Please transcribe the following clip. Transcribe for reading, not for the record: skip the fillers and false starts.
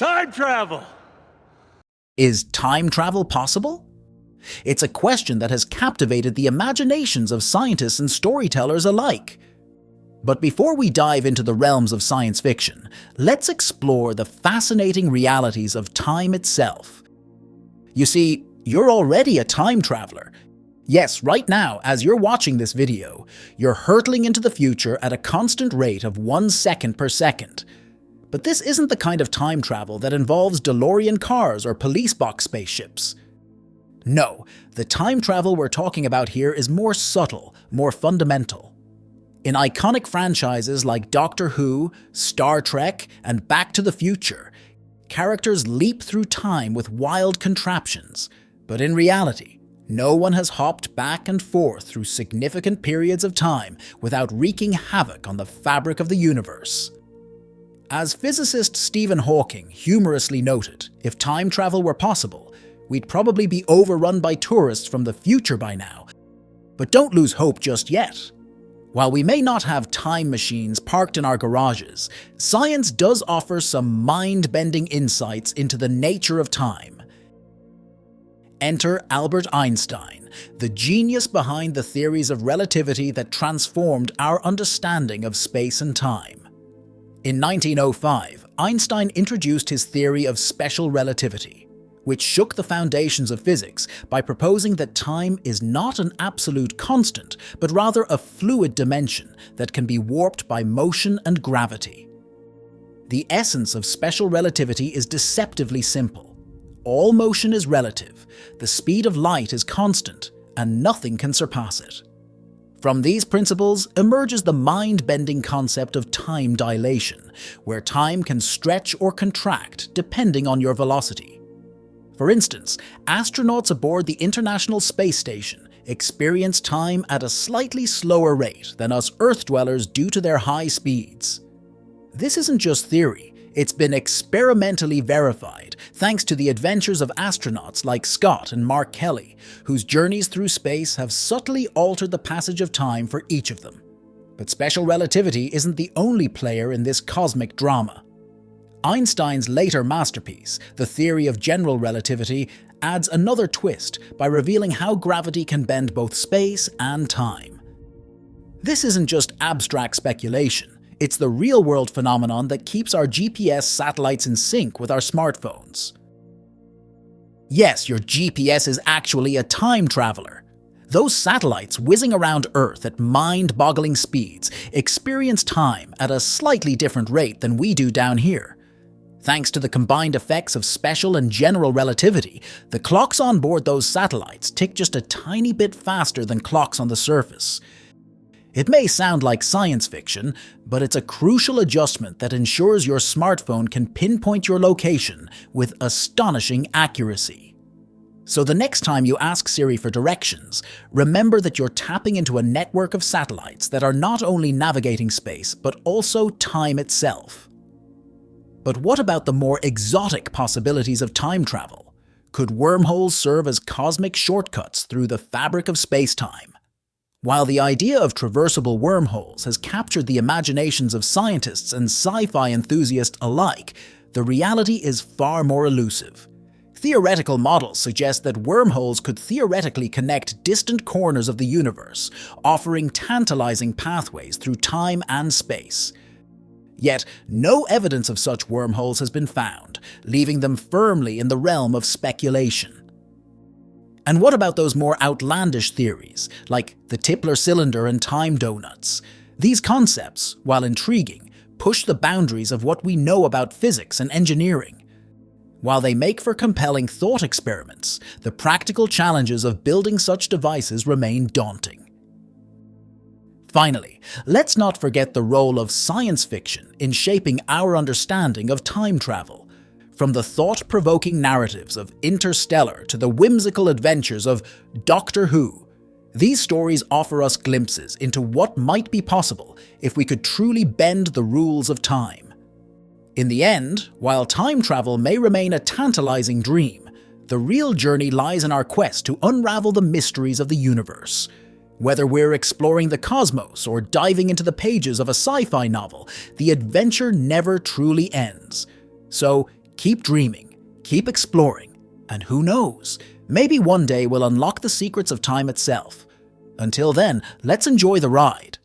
Time travel! Is time travel possible? It's a question that has captivated the imaginations of scientists and storytellers alike. But before we dive into the realms of science fiction, let's explore the fascinating realities of time itself. You see, you're already a time traveler. Yes, right now, as you're watching this video, you're hurtling into the future at a constant rate of 1 second per second. But this isn't the kind of time travel that involves DeLorean cars or police box spaceships. No, the time travel we're talking about here is more subtle, more fundamental. In iconic franchises like Doctor Who, Star Trek, and Back to the Future, characters leap through time with wild contraptions. But in reality, no one has hopped back and forth through significant periods of time without wreaking havoc on the fabric of the universe. As physicist Stephen Hawking humorously noted, if time travel were possible, we'd probably be overrun by tourists from the future by now. But don't lose hope just yet. While we may not have time machines parked in our garages, science does offer some mind-bending insights into the nature of time. Enter Albert Einstein, the genius behind the theories of relativity that transformed our understanding of space and time. In 1905, Einstein introduced his theory of special relativity, which shook the foundations of physics by proposing that time is not an absolute constant, but rather a fluid dimension that can be warped by motion and gravity. The essence of special relativity is deceptively simple. All motion is relative, the speed of light is constant, and nothing can surpass it. From these principles emerges the mind-bending concept of time dilation, where time can stretch or contract depending on your velocity. For instance, astronauts aboard the International Space Station experience time at a slightly slower rate than us Earth dwellers due to their high speeds. This isn't just theory, it's been experimentally verified thanks to the adventures of astronauts like Scott and Mark Kelly, whose journeys through space have subtly altered the passage of time for each of them. But special relativity isn't the only player in this cosmic drama. Einstein's later masterpiece, the theory of general relativity, adds another twist by revealing how gravity can bend both space and time. This isn't just abstract speculation. It's the real-world phenomenon that keeps our GPS satellites in sync with our smartphones. Yes, your GPS is actually a time traveler. Those satellites whizzing around Earth at mind-boggling speeds experience time at a slightly different rate than we do down here. Thanks to the combined effects of special and general relativity, the clocks on board those satellites tick just a tiny bit faster than clocks on the surface. It may sound like science fiction, but it's a crucial adjustment that ensures your smartphone can pinpoint your location with astonishing accuracy. So the next time you ask Siri for directions, remember that you're tapping into a network of satellites that are not only navigating space, but also time itself. But what about the more exotic possibilities of time travel? Could wormholes serve as cosmic shortcuts through the fabric of space-time? While the idea of traversable wormholes has captured the imaginations of scientists and sci-fi enthusiasts alike, the reality is far more elusive. Theoretical models suggest that wormholes could theoretically connect distant corners of the universe, offering tantalizing pathways through time and space. Yet, no evidence of such wormholes has been found, leaving them firmly in the realm of speculation. And what about those more outlandish theories, like the Tipler cylinder and time donuts? These concepts, while intriguing, push the boundaries of what we know about physics and engineering. While they make for compelling thought experiments, the practical challenges of building such devices remain daunting. Finally, let's not forget the role of science fiction in shaping our understanding of time travel. From the thought-provoking narratives of Interstellar to the whimsical adventures of Doctor Who, these stories offer us glimpses into what might be possible if we could truly bend the rules of time. In the end, while time travel may remain a tantalizing dream, the real journey lies in our quest to unravel the mysteries of the universe. Whether we're exploring the cosmos or diving into the pages of a sci-fi novel, the adventure never truly ends. So, keep dreaming, keep exploring, and who knows, maybe one day we'll unlock the secrets of time itself. Until then, let's enjoy the ride.